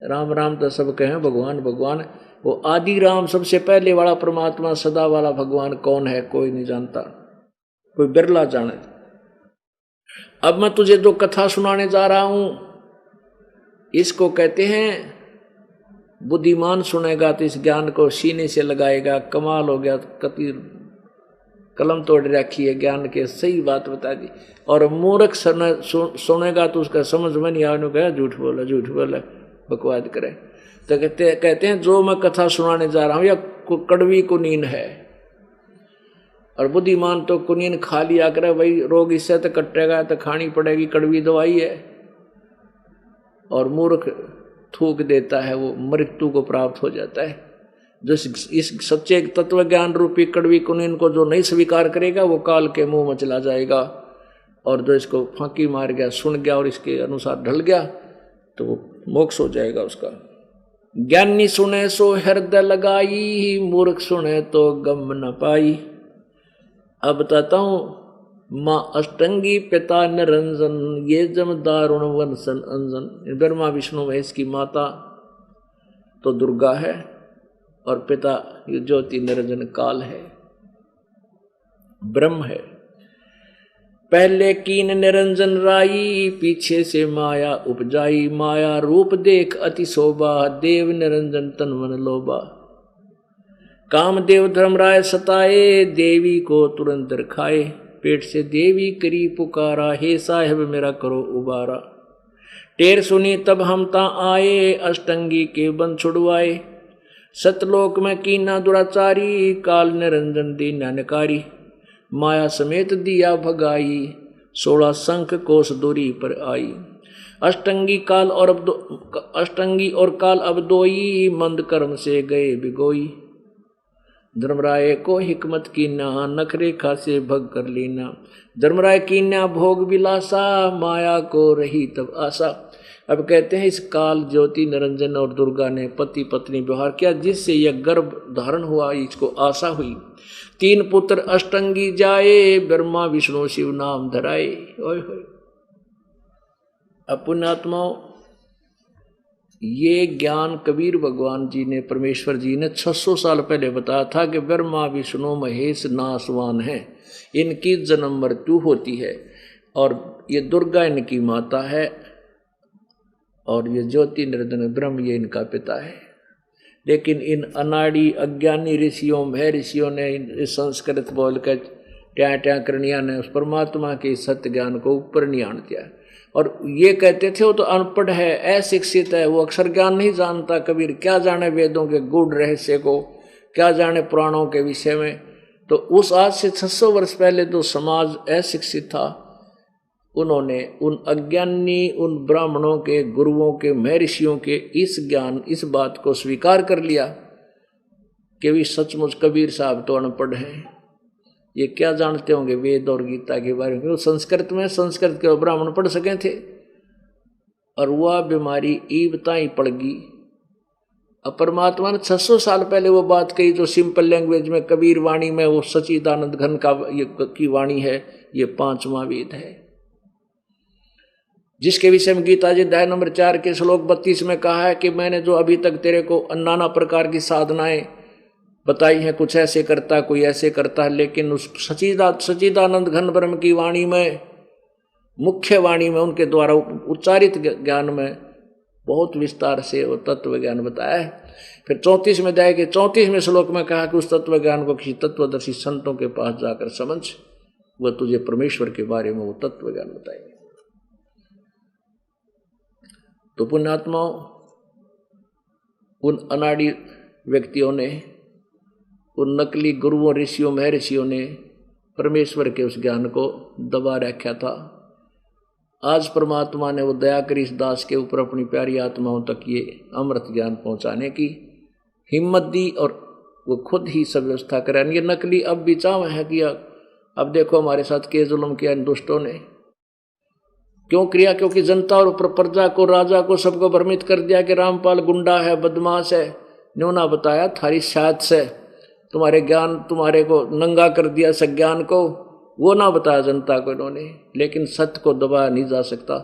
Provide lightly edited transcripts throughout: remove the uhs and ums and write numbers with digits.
राम राम तो सब कहें, भगवान भगवान। वो आदि राम सबसे पहले वाला परमात्मा सदा वाला भगवान कौन है कोई नहीं जानता, कोई बिरला जाने। अब मैं तुझे जो कथा सुनाने जा रहा हूं इसको कहते हैं बुद्धिमान सुनेगा तो इस ज्ञान को सीने से लगाएगा, कमाल हो गया, कति कलम तोड़ रखी है ज्ञान के, सही बात बता दी। और मूर्ख सुनेगा तो उसका समझ में नहीं आने गया, झूठ बोला बकवाद करे। तो कहते हैं जो मैं कथा सुनाने जा रहा हूं या कड़वी कुनीन है, और बुद्धिमान तो कुनीन खा लिया करे, वही रोग इससे तो कटेगा, तो खानी पड़ेगी, कड़वी दवाई है। और मूर्ख थूक देता है, वो मृत्यु को प्राप्त हो जाता है। जो इस सच्चे तत्व ज्ञान रूपी कड़वी कुनीन को जो नहीं स्वीकार करेगा वो काल के मुंह में चला जाएगा। और जो इसको फांकी मार गया, सुन गया और इसके अनुसार ढल गया तो वो मोक्ष हो जाएगा उसका। ज्ञानी सुने सो हृदय लगाई, मूर्ख सुने तो गम न पाई। अब बताता हूं, माँ अष्टंगी पिता निरंजन, ये जम दारुण वंशन अंजन। ब्रह्मा विष्णु महेश की माता तो दुर्गा है और पिता ये ज्योति निरंजन काल है, ब्रह्म है। पहले कीन निरंजन राई, पीछे से माया उपजाई। माया रूप देख अति शोभा, देव निरंजन तन मन लोभा। कामदेव धर्मराय सताए, देवी को तुरंत खाए। पेट से देवी करी पुकारा, हे साहेब मेरा करो उबारा। टेर सुनी तब हम ता आए, अष्टंगी के बंध छुड़वाए। सतलोक में कीना दुराचारी, काल निरंजन दीनानकारी। माया समेत दिया भगाई, 16 शंख कोस दूरी पर आई। अष्टंगी और काल अब दोई, मंद कर्म से गए बिगोई। धर्मराय को हिकमत कीना, नखरेखा से भग कर लेना। धर्मराय कीन्या भोग विलासा, माया को रही तब आशा। अब कहते हैं इस काल ज्योति निरंजन और दुर्गा ने पति पत्नी व्यवहार किया, जिससे यह गर्भ धारण हुआ, इसको आशा हुई। 3 पुत्र अष्टंगी जाए, ब्रह्मा विष्णु शिव नाम धराए। ओए होए। अब पुण्यात्माओं, ये ज्ञान कबीर भगवान जी ने, परमेश्वर जी ने 600 साल पहले बताया था कि ब्रह्मा विष्णु महेश नासवान हैं, इनकी जन्म मृत्यु होती है, और ये दुर्गा इनकी माता है, और ये ज्योति निरंजन ब्रह्म ये इनका पिता है। लेकिन इन अनाड़ी अज्ञानी ऋषियों ऋषियों ने संस्कृत बोल कर ट्या करनिया ने उस परमात्मा के सत्य ज्ञान को ऊपर नहीं आन दिया। और ये कहते थे वो तो अनपढ़ है, अशिक्षित है, वो अक्षर ज्ञान नहीं जानता। कबीर क्या जाने वेदों के गूढ़ रहस्य को, क्या जाने पुराणों के विषय में। तो उस आज से 600 वर्ष पहले जो समाज अशिक्षित था, उन्होंने उन अज्ञानी, उन ब्राह्मणों के, गुरुओं के, महर्षियों के इस ज्ञान, इस बात को स्वीकार कर लिया कि भी सचमुच कबीर साहब तो अनपढ़ हैं, ये क्या जानते होंगे वेद और गीता के बारे में। संस्कृत में संस्कृत के ब्राह्मण पढ़ सके थे, और वह बीमारी ईबता ही पड़ गई। अब परमात्मा ने 600 साल पहले वो बात कही जो सिंपल लैंग्वेज में कबीर वाणी में, वो सच्चिदानंद घन की वाणी है, ये 5वां वेद है, जिसके विषय में गीता जी अध्याय नंबर 4 के श्लोक 32 में कहा है कि मैंने जो अभी तक तेरे को नाना प्रकार की साधनाएं बताई हैं, कुछ ऐसे करता कोई ऐसे करता है, लेकिन उस सच्चिदानंद घन ब्रह्म की वाणी में, मुख्य वाणी में, उनके द्वारा उच्चारित ज्ञान में बहुत विस्तार से वो तत्व ज्ञान बताया है। फिर 34वें अध्याय के 34वें श्लोक में कहा कि उस तत्व ज्ञान को किसी तत्वदर्शी संतों के पास जाकर समझ, वह तुझे परमेश्वर के बारे में वो तत्व ज्ञान बताएंगे। तो पुण्यात्माओं, उन अनाड़ी व्यक्तियों ने, उन नकली गुरुओं, ऋषियों, महर्षियों ने परमेश्वर के उस ज्ञान को दबा रखा था। आज परमात्मा ने वो दया करी इस दास के ऊपर, अपनी प्यारी आत्माओं तक ये अमृत ज्ञान पहुंचाने की हिम्मत दी, और वो खुद ही सब व्यवस्था करें। ये नकली अब भी चाव है कि अब देखो हमारे साथ के जुल्म किया इन दुष्टों ने, क्यों किया? क्योंकि जनता और प्रजा को, राजा को, सबको भ्रमित कर दिया कि रामपाल गुंडा है, बदमाश है। न्योना बताया थारी शायद से तुम्हारे ज्ञान, तुम्हारे को नंगा कर दिया सज्ञान को, वो ना बताया जनता को इन्होंने। लेकिन सत्य को दबाया नहीं जा सकता।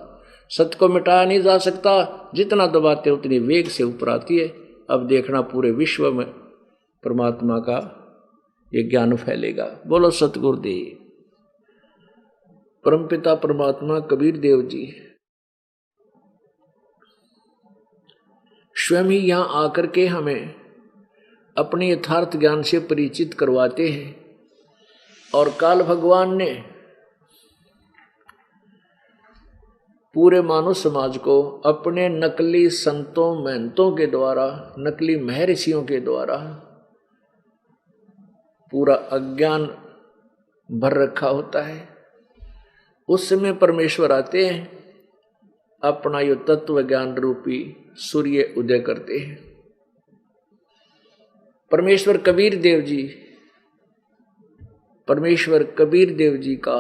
सत्य को मिटाया नहीं जा सकता, जितना दबाते उतनी वेग से ऊपर आती है। अब देखना पूरे विश्व में परमात्मा का ये ज्ञान फैलेगा। बोलो सतगुरुदेव। परमपिता परमात्मा कबीर देव जी स्वयं ही यहाँ आकर के हमें अपने यथार्थ ज्ञान से परिचित करवाते हैं। और काल भगवान ने पूरे मानव समाज को अपने नकली संतों महंतों के द्वारा, नकली महर्षियों के द्वारा पूरा अज्ञान भर रखा होता है। उस समय परमेश्वर आते हैं, अपना यो तत्व ज्ञान रूपी सूर्य उदय करते हैं। परमेश्वर कबीर देव जी का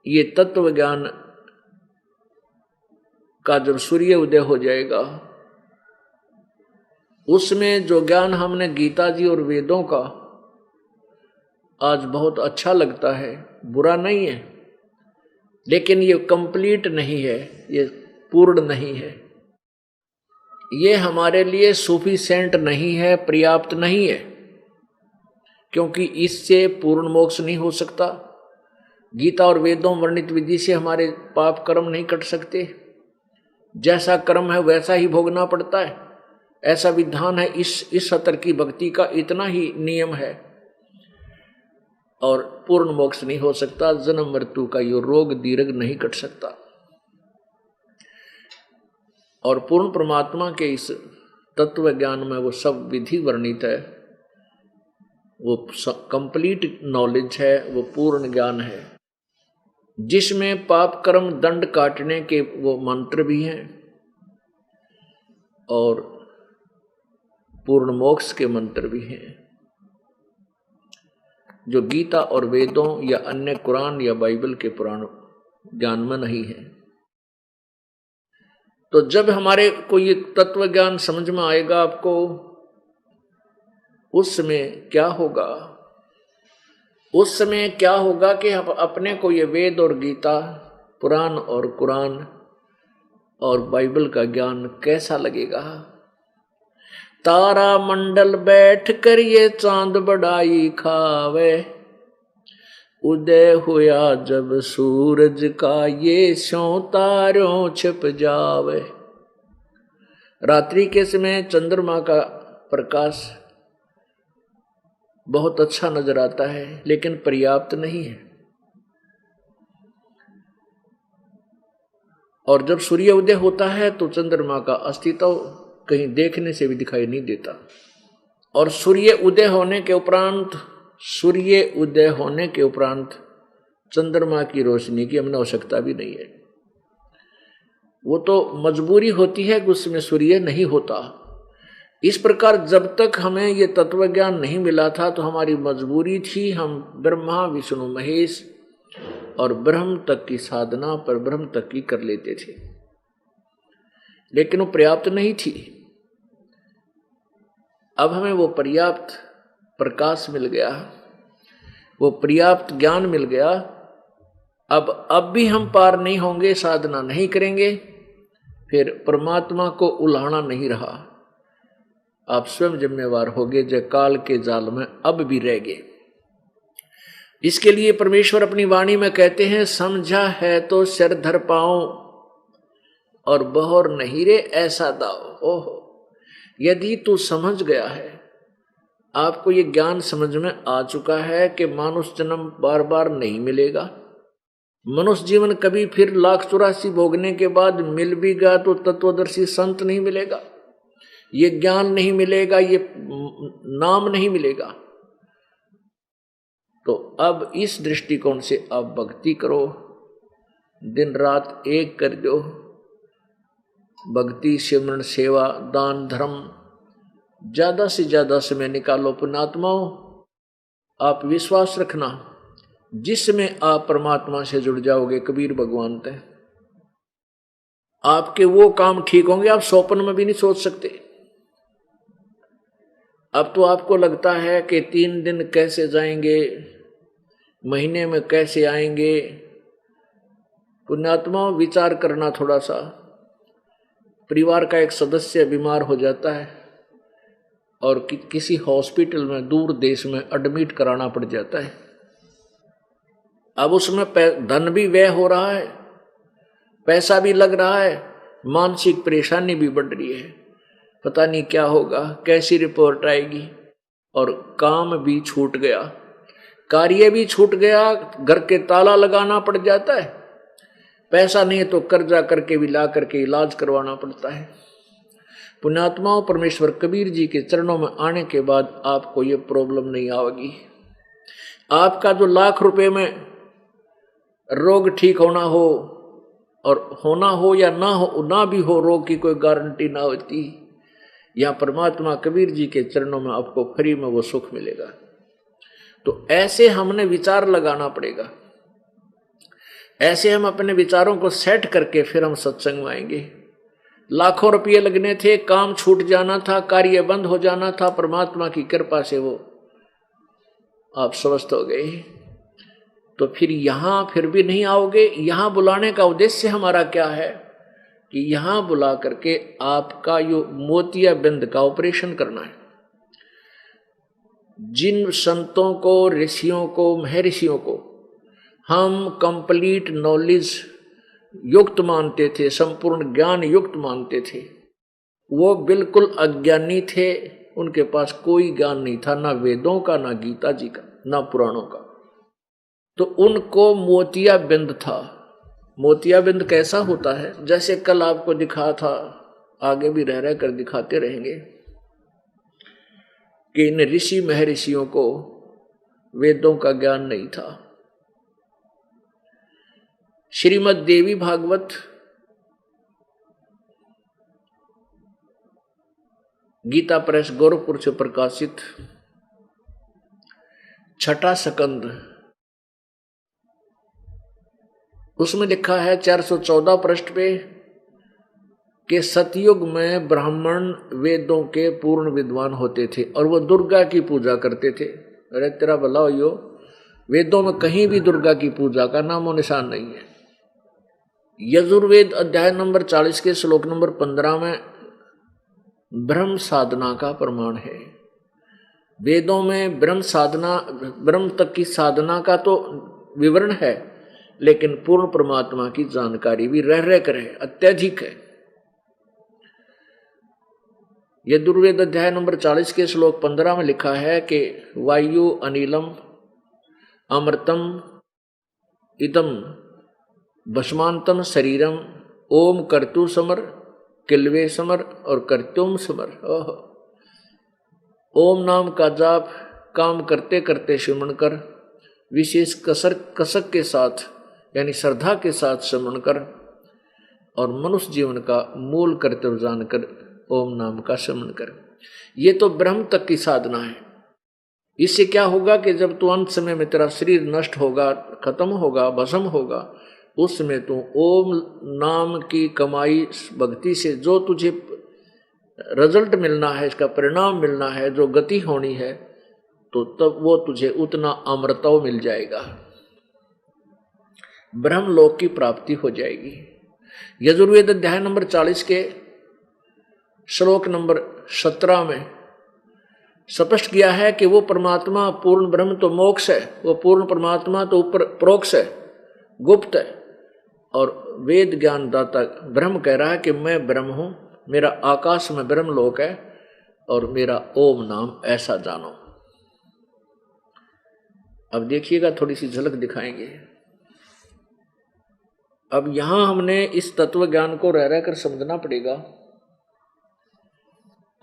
ये तत्व ज्ञान का जब सूर्य उदय हो जाएगा, उसमें जो ज्ञान हमने गीता जी और वेदों का आज बहुत अच्छा लगता है, बुरा नहीं है, लेकिन ये कंप्लीट नहीं है, ये पूर्ण नहीं है, ये हमारे लिए सफिशिएंट नहीं है, पर्याप्त नहीं है, क्योंकि इससे पूर्ण मोक्ष नहीं हो सकता। गीता और वेदों वर्णित विधि से हमारे पाप कर्म नहीं कट सकते। जैसा कर्म है वैसा ही भोगना पड़ता है, ऐसा विधान है इस स्तर की भक्ति का, इतना ही नियम है। और पूर्ण मोक्ष नहीं हो सकता, जन्म मृत्यु का यो रोग दीर्घ नहीं कट सकता। और पूर्ण परमात्मा के इस तत्व ज्ञान में वो सब विधि वर्णित है, वो कंप्लीट नॉलेज है, वो पूर्ण ज्ञान है, जिसमें पाप कर्म दंड काटने के वो मंत्र भी हैं और पूर्ण मोक्ष के मंत्र भी हैं, जो गीता और वेदों या अन्य कुरान या बाइबल के पुराण ज्ञान में नहीं है। तो जब हमारे को ये तत्व ज्ञान समझ में आएगा आपको, उस समय क्या होगा? उस समय क्या होगा कि हम अपने को ये वेद और गीता, पुराण और कुरान और बाइबल का ज्ञान कैसा लगेगा? तारा मंडल बैठ कर ये चांद बढ़ाई खावे, उदय हुआ जब सूरज का ये स्यों तारों छिप जावे। रात्रि के समय चंद्रमा का प्रकाश बहुत अच्छा नजर आता है, लेकिन पर्याप्त नहीं है। और जब सूर्य उदय होता है तो चंद्रमा का अस्तित्व कहीं देखने से भी दिखाई नहीं देता। और सूर्य उदय होने के उपरांत चंद्रमा की रोशनी की हमें आवश्यकता भी नहीं है। वो तो मजबूरी होती है कि उसमें सूर्य नहीं होता। इस प्रकार जब तक हमें ये तत्व ज्ञान नहीं मिला था तो हमारी मजबूरी थी, हम ब्रह्मा विष्णु महेश और ब्रह्म तक की साधना पर ब्रह्म तक की कर लेते थे, लेकिन वो पर्याप्त नहीं थी। अब हमें वो पर्याप्त प्रकाश मिल गया, वो पर्याप्त ज्ञान मिल गया। अब भी हम पार नहीं होंगे, साधना नहीं करेंगे, फिर परमात्मा को उल्हाना नहीं रहा। आप स्वयं जिम्मेवार होगे जो काल के जाल में अब भी रह गए। इसके लिए परमेश्वर अपनी वाणी में कहते हैं, समझा है तो सिर धर पाओ और बहोर नहीं रे ऐसा दाओ। ओहो, यदि तू समझ गया है, आपको ये ज्ञान समझ में आ चुका है कि मानुष जन्म बार बार नहीं मिलेगा, मनुष्य जीवन कभी फिर 1,84 भोगने के बाद मिल भी गया तो तत्वदर्शी संत नहीं मिलेगा, ये ज्ञान नहीं मिलेगा, ये नाम नहीं मिलेगा। तो अब इस दृष्टिकोण से आप भक्ति करो, दिन रात एक कर दो। भक्ति, सिमरन, सेवा, दान, धर्म, ज्यादा से ज्यादा समय निकालो। पुण्यात्माओं, आप विश्वास रखना, जिसमें आप परमात्मा से जुड़ जाओगे, कबीर भगवान तय आपके वो काम ठीक होंगे आप स्वप्न में भी नहीं सोच सकते। अब तो आपको लगता है कि 3 दिन कैसे जाएंगे, महीने में कैसे आएंगे, पुण्यात्मा विचार करना थोड़ा सा, परिवार का एक सदस्य बीमार हो जाता है और किसी हॉस्पिटल में दूर देश में एडमिट कराना पड़ जाता है। अब उसमें धन भी व्यय हो रहा है, पैसा भी लग रहा है, मानसिक परेशानी भी बढ़ रही है, पता नहीं क्या होगा, कैसी रिपोर्ट आएगी, और काम भी छूट गया, कार्य भी छूट गया, घर के ताला लगाना पड़ जाता है, पैसा नहीं है तो कर्जा करके भी ला करके इलाज करवाना पड़ता है। पुण्यात्माओं, परमेश्वर कबीर जी के चरणों में आने के बाद आपको ये प्रॉब्लम नहीं आएगी। आपका जो लाख रुपए में रोग ठीक होना हो, और होना हो या ना भी हो, रोग की कोई गारंटी ना होती, या परमात्मा कबीर जी के चरणों में आपको फ्री में वो सुख मिलेगा। तो ऐसे हमने विचार लगाना पड़ेगा, ऐसे हम अपने विचारों को सेट करके फिर हम सत्संग में आएंगे। लाखों रुपये लगने थे, काम छूट जाना था, कार्य बंद हो जाना था, परमात्मा की कृपा से वो आप स्वस्थ हो गए। तो फिर यहां फिर भी नहीं आओगे। यहां बुलाने का उद्देश्य हमारा क्या है कि यहां बुला करके आपका यो मोतियाबिंद का ऑपरेशन करना है। जिन संतों को, ऋषियों को, महर्षियों को हम कंप्लीट नॉलेज युक्त मानते थे, संपूर्ण ज्ञान युक्त मानते थे, वो बिल्कुल अज्ञानी थे। उनके पास कोई ज्ञान नहीं था, ना वेदों का, ना गीता जी का, ना पुराणों का। तो उनको मोतियाबिंद था। मोतियाबिंद कैसा होता है? जैसे कल आपको दिखा था, आगे भी रह कर दिखाते रहेंगे कि इन ऋषि महर्षियों को वेदों का ज्ञान नहीं था। श्रीमद् देवी भागवत गीता प्रेस गोरखपुर से प्रकाशित 6वां स्कंद, उसमें लिखा है 414 पृष्ठ पे कि सतयुग में ब्राह्मण वेदों के पूर्ण विद्वान होते थे और वो दुर्गा की पूजा करते थे। अरे तेरा भला हो, यो वेदों में कहीं भी दुर्गा की पूजा का नामो निशान नहीं है। यजुर्वेद अध्याय नंबर 40 के श्लोक नंबर 15 में ब्रह्म साधना का प्रमाण है। वेदों में ब्रह्म साधना, ब्रह्म तक की साधना का तो विवरण है, लेकिन पूर्ण परमात्मा की जानकारी भी रह कर है, अत्यधिक है। यजुर्वेद अध्याय नंबर 40 के श्लोक 15 में लिखा है कि वायु अनिलम अमृतम इदम भस्मांतम शरीरम ओम कर्तु समर किल्वे समर और कर्तुम समर। ओम नाम का जाप काम करते करते सिमरण कर, विशेष कसक के साथ यानी श्रद्धा के साथ सिमरण कर, और मनुष्य जीवन का मूल कर्तव्य जानकर ओम नाम का सिमरण कर। ये तो ब्रह्म तक की साधना है। इससे क्या होगा कि जब तू अंत समय में तेरा शरीर नष्ट होगा, खत्म होगा, भस्म होगा, उस समय तू ओम नाम की कमाई भक्ति से जो तुझे रिजल्ट मिलना है, इसका परिणाम मिलना है, जो गति होनी है, तो तब वो तुझे उतना अमृतव मिल जाएगा, ब्रह्मलोक की प्राप्ति हो जाएगी। यजुर्वेद अध्याय नंबर 40 के श्लोक नंबर 17 में स्पष्ट किया है कि वो परमात्मा पूर्ण ब्रह्म तो मोक्ष है, वो पूर्ण परमात्मा तो ऊपर प्रोक्ष है, गुप्त है। और वेद ज्ञान दाता ब्रह्म कह रहा है कि मैं ब्रह्म हूं, मेरा आकाश में ब्रह्म लोक है और मेरा ओम नाम ऐसा जानो। अब देखिएगा, थोड़ी सी झलक दिखाएंगे। अब यहां हमने इस तत्व ज्ञान को रह कर समझना पड़ेगा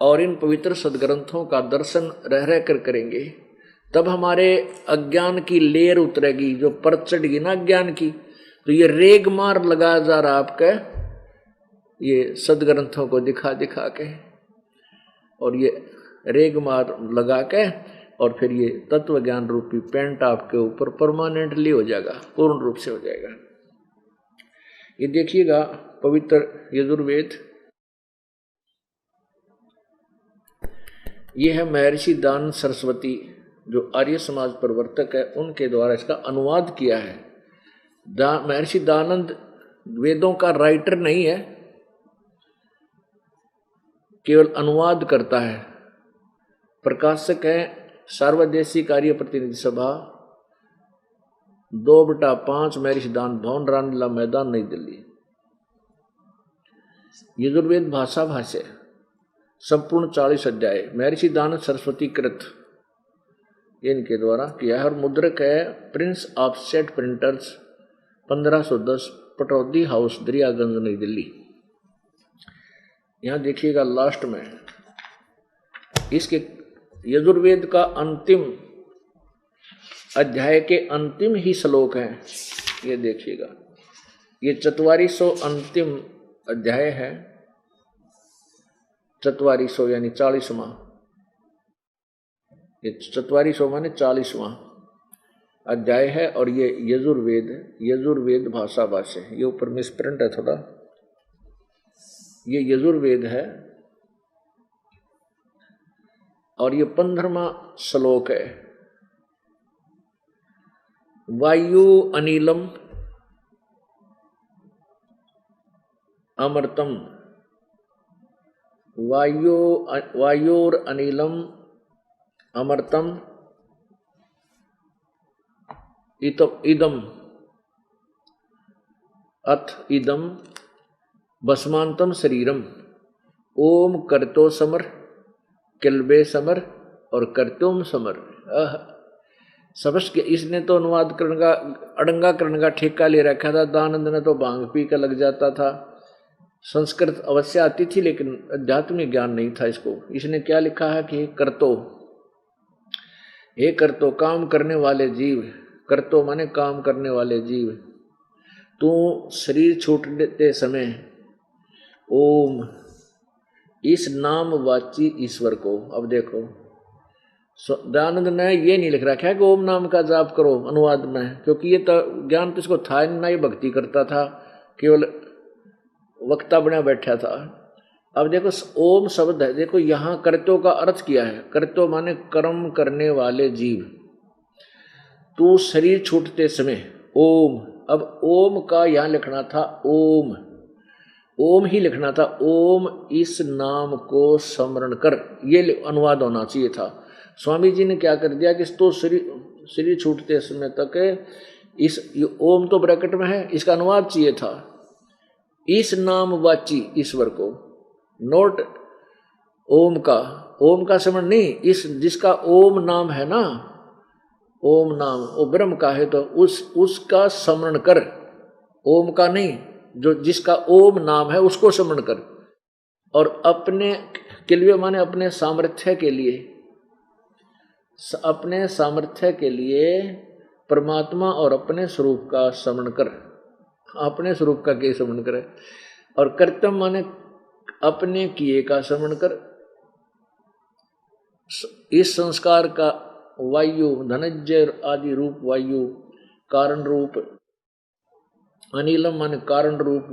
और इन पवित्र सदग्रंथों का दर्शन रह कर करेंगे, तब हमारे अज्ञान की लेयर उतरेगी, जो परत चढ़ेगी ना अज्ञान की। तो ये रेग मार लगाया जा रहा आपका ये सदग्रंथों को दिखा दिखा के, और ये रेग मार लगा के, और फिर ये तत्व ज्ञान रूपी पेंट आपके ऊपर परमानेंटली हो जाएगा, पूर्ण रूप से हो जाएगा। ये देखिएगा पवित्र यजुर्वेद, ये है महर्षि दानंद सरस्वती जो आर्य समाज प्रवर्तक है, उनके द्वारा इसका अनुवाद किया है। महर्षि दानंद वेदों का राइटर नहीं है, केवल अनुवाद करता है। प्रकाशक है सर्वदेशी कार्य प्रतिनिधि सभा, 2/5 महर्षि सिद्धांत भवन, रामलीला मैदान, नई दिल्ली। यजुर्वेद भाषा भाष्य संपूर्ण 40 अध्याय, महर्षि दानव सरस्वती कृत, इनके द्वारा किया है। और मुद्रक है Prince offset printers, 1510, Pataudi house, Daryaganj, नई दिल्ली। यहां देखिएगा लास्ट में इसके यजुर्वेद का अंतिम अध्याय के अंतिम ही श्लोक हैं, ये देखिएगा। ये 4400 अंतिम अध्याय है, 4400 यानी 40वां, ये 4400 माने 40वां अध्याय है। और ये यजुर्वेद भाषा भाष्य है। ये ऊपर मिसप्रिंट है थोड़ा, ये यजुर्वेद है और ये 15वां श्लोक है। वायु अनिलम अमृतम, वायोर अनिलम अमृतम इदम अथ इदम भस्मांतम शरीरम, ओम करतो समर, किल्बे समर और करतोम समर। समझ के इसने तो अनुवाद करने का, अड़ंगा करने का ठेका ले रखा था। दानंद ने तो भांग पी कर लग जाता था। संस्कृत अवश्य आती थी लेकिन आध्यात्मिक ज्ञान नहीं था इसको। इसने क्या लिखा है कि करतो, हे करतो काम करने वाले जीव, करतो माने काम करने वाले जीव, तू शरीर छूटते समय ओम इस नाम वाची ईश्वर को। अब देखो दयानंद ने ये नहीं लिख रखा है कि ओम नाम का जाप करो अनुवाद में, क्योंकि ये तो ज्ञान तो इसको था नहीं, ना ये भक्ति करता था, केवल वक्ता बना बैठा था। अब देखो ओम शब्द है, देखो यहाँ कर्तो का अर्थ किया है। कर्तो माने कर्म करने वाले जीव, तू शरीर छूटते समय ओम। अब ओम का यहाँ लिखना था ओम, ओम ही लिखना था, ओम इस नाम को स्मरण कर, ये अनुवाद होना चाहिए था। स्वामी जी ने क्या कर दिया कि तो शरीर छूटते समय तक इस ओम तो ब्रैकेट में है, इसका अनुवाद चाहिए था इस नाम वाची ईश्वर को, नोट ओम का स्मरण नहीं, इस जिसका ओम नाम है ना, ओम नाम वो ब्रह्म का है तो उसका स्मरण कर, ओम का नहीं, जो जिसका ओम नाम है उसको स्मरण कर। और अपने किल्वे माने अपने सामर्थ्य के लिए, अपने सामर्थ्य के लिए परमात्मा और अपने स्वरूप का स्मरण कर, अपने स्वरूप का के स्मरण करे। और कर्तव्य माने अपने किए का स्मरण कर। इस संस्कार का वायु धनंजय आदि रूप वायु, कारण रूप अनिलम माने कारण रूप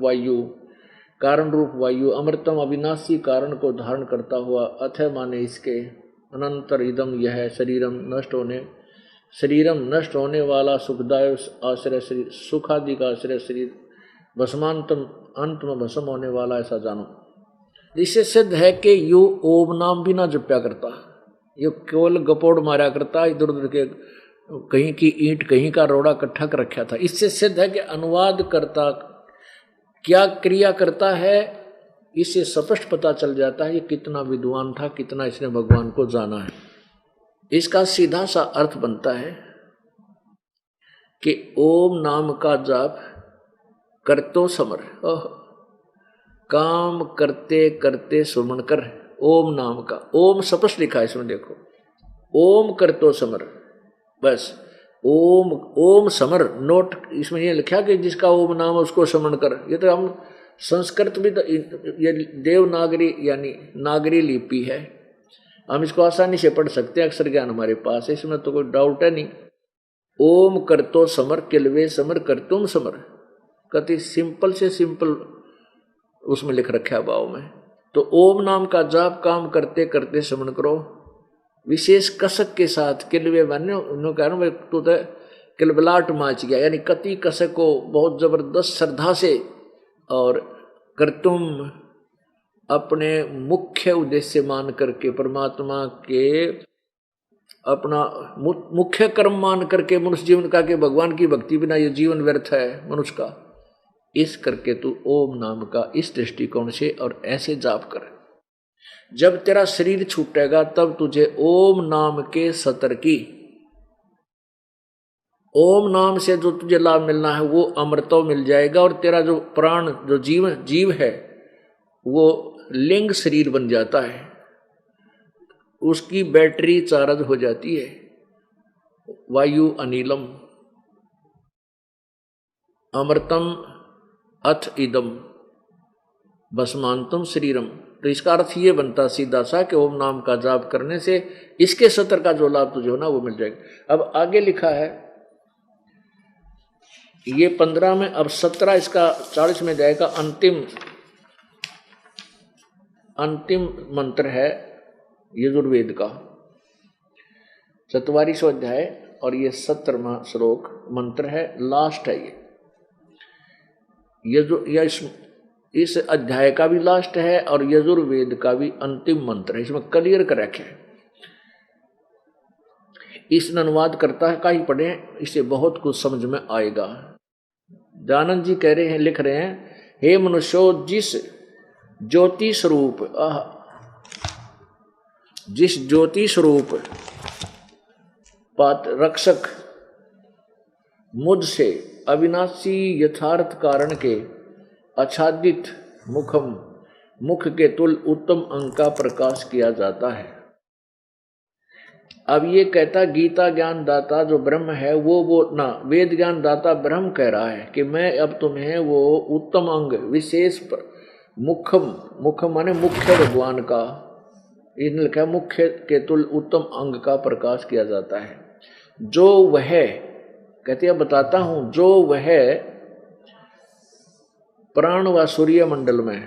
वायु, अमृतम अविनाशी कारण को धारण करता हुआ, अथ माने इसके, अनंतर इदम यह शरीरम नष्ट होने वाला सुखदायक आश्रय शरीर, सुख आदि का आश्रय शरीर, भस्मांतम अंत में भस्म होने वाला, ऐसा जानो। इससे सिद्ध है कि यू ओम नाम भी ना जप्या करता, ये केवल गपोड़ मारा करता, इधर उधर के कहीं की ईंट कहीं का रोड़ा इकट्ठा कर रखा था। इससे सिद्ध है कि अनुवाद करता क्या क्रिया करता है, इससे स्पष्ट पता चल जाता है ये कितना विद्वान था, कितना इसने भगवान को जाना है। इसका सीधा सा अर्थ बनता है कि ओम नाम का जाप करतो समर, काम करते करते सुमन कर, ओम नाम का, ओम स्पष्ट लिखा है इसमें देखो, ओम करतो समर, बस ओम समर, नोट इसमें ये लिखा कि जिसका ओम नाम उसको समन कर। ये तो हम संस्कृत भी तो ये देवनागरी यानी नागरी लिपि है, हम इसको आसानी से पढ़ सकते हैं, अक्षर ज्ञान हमारे पास है, इसमें तो कोई डाउट है नहीं। ओम करतो समर, किल्वे समर, करतुम समर, कति सिंपल से सिंपल उसमें लिख रखा है भाव में। तो ओम नाम का जाप काम करते करते समन करो, विशेष कसक के साथ। किल्वे माने उन्होंने कहा तो किलबलाट माच गया, यानी कति कसक को बहुत जबरदस्त श्रद्धा से और कर्तुम अपने मुख्य उद्देश्य मान करके परमात्मा के अपना मुख्य कर्म मान करके मनुष्य जीवन का के भगवान की भक्ति बिना ये जीवन व्यर्थ है मनुष्य का, इस करके तू ओम नाम का इस दृष्टिकोण से और ऐसे जाप कर। जब तेरा शरीर छूटेगा तब तुझे ओम नाम के सतर की, ओम नाम से जो तुझे लाभ मिलना है वो अमृतो मिल जाएगा, और तेरा जो प्राण जो जीव है वो लिंग शरीर बन जाता है, उसकी बैटरी चार्ज हो जाती है। वायु अनिलम अमृतम अथ इदम भस्मांतम शरीरम। तो इसका अर्थ ये बनता सीधा सा कि ओम नाम का जाप करने से इसके सत्र का जो लाभ तुझे होना वो मिल जाएगा। अब आगे लिखा है ये 15 में, अब 17 इसका 40 में जाएगा। अंतिम मंत्र है यजुर्वेद का 44वां अध्याय, और ये 17वां श्लोक मंत्र है, लास्ट है ये इस अध्याय का भी लास्ट है और यजुर्वेद का भी अंतिम मंत्र है। इसमें क्लियर कर रखे है, इस अनुवाद करता है का ही पढ़े, इसे बहुत कुछ समझ में आएगा। दयानंद जी कह रहे हैं, लिख रहे हैं, हे मनुष्यो, जिस ज्योति स्वरूप पात रक्षक मुझ से अविनाशी यथार्थ कारण के आच्छादित मुख के तुल उत्तम अंग का प्रकाश किया जाता है। अब ये कहता गीता ज्ञान दाता जो ब्रह्म है वो ना वेद ज्ञान दाता ब्रह्म कह रहा है कि मैं अब तुम्हें वो उत्तम अंग विशेष मुख माने मुख्य भगवान का, इन्हें लिखा मुख्य के तुल उत्तम अंग का प्रकाश किया जाता है। जो वह कहते हैं बताता हूं, जो वह प्राण व सूर्य मंडल में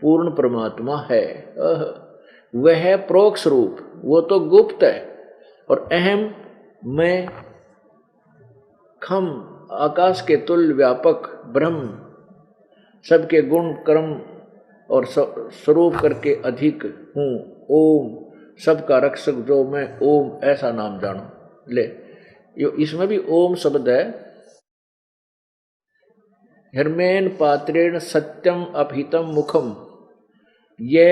पूर्ण परमात्मा है, वह प्रोक्ष रूप वो तो गुप्त है, और अहम मैं खम आकाश के तुल्य व्यापक ब्रह्म सबके गुण कर्म और स्वरूप करके अधिक हूँ। ओम सबका रक्षक जो मैं ओम ऐसा नाम जानो। ले इसमें भी ओम शब्द है। हिरमेन पात्रेण सत्यम अभितम मुखम ये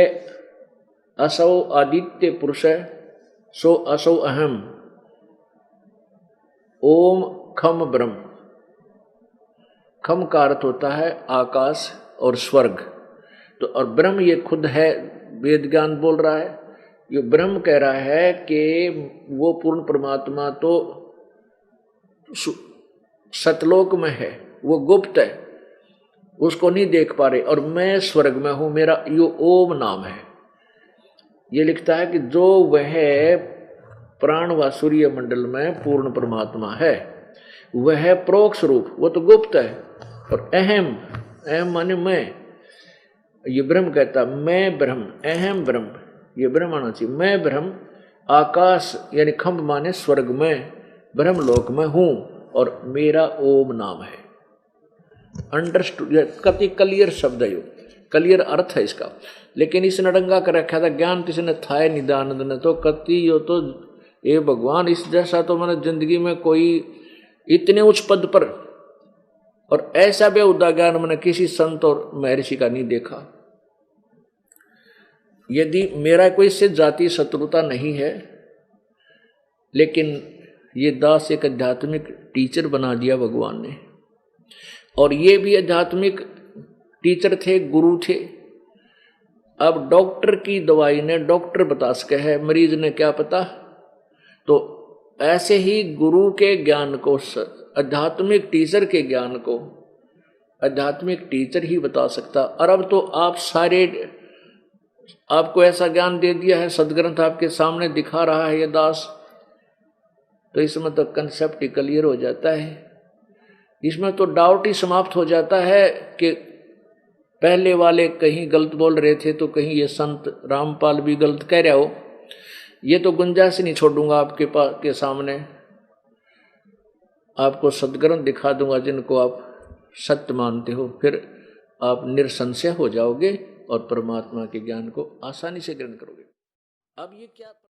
असौ आदित्य पुरुष सो असौ अहम ओम खम ब्रह्म। खम का अर्थ होता है आकाश और स्वर्ग, तो और ब्रह्म ये खुद है, वेद ज्ञान बोल रहा है, ये ब्रह्म कह रहा है कि वो पूर्ण परमात्मा तो सतलोक में है, वो गुप्त है, उसको नहीं देख पा रहे, और मैं स्वर्ग में हूं, मेरा यो ओम नाम है। ये लिखता है कि जो वह प्राण व सूर्य मंडल में पूर्ण परमात्मा है वह प्रोक्ष रूप वो तो गुप्त है, और अहम माने मैं, ये ब्रह्म कहता मैं ब्रह्म, अहम ब्रह्म, ये ब्रह्म आना चाहिए, मैं ब्रह्म आकाश यानी खंभ माने स्वर्ग में ब्रह्मलोक में हूं और मेरा ओम नाम है। अंडरस्टूड, कति क्लियर शब्द है, यो क्लियर अर्थ है इसका। लेकिन इस नडंगा कर रखा था ज्ञान किसने थाय निदानंद ने, तो कति यो तो ये भगवान इस जैसा तो मैंने जिंदगी में कोई इतने उच्च पद पर और ऐसा बेहुदा ज्ञान मैंने किसी संत और महर्षि का नहीं देखा। यदि मेरा कोई से जाति शत्रुता नहीं है, लेकिन ये दास एक आध्यात्मिक टीचर बना दिया भगवान ने, और ये भी आध्यात्मिक टीचर थे, गुरु थे। अब डॉक्टर की दवाई ने डॉक्टर बता सके है, मरीज ने क्या पता। तो ऐसे ही गुरु के ज्ञान को, आध्यात्मिक टीचर के ज्ञान को आध्यात्मिक टीचर ही बता सकता। और अब तो आप सारे, आपको ऐसा ज्ञान दे दिया है, सदग्रंथ आपके सामने दिखा रहा है ये दास, तो इसमें तो कंसेप्ट ही क्लियर हो जाता है। इसमें तो डाउट ही समाप्त हो जाता है कि पहले वाले कहीं गलत बोल रहे थे तो कहीं ये संत रामपाल भी गलत कह रहा हो। ये तो गुंजाइश नहीं छोड़ूंगा आपके पास के सामने, आपको सदग्रंथ दिखा दूंगा जिनको आप सत्य मानते हो, फिर आप निरसंशय हो जाओगे और परमात्मा के ज्ञान को आसानी से ग्रहण करोगे। अब ये क्या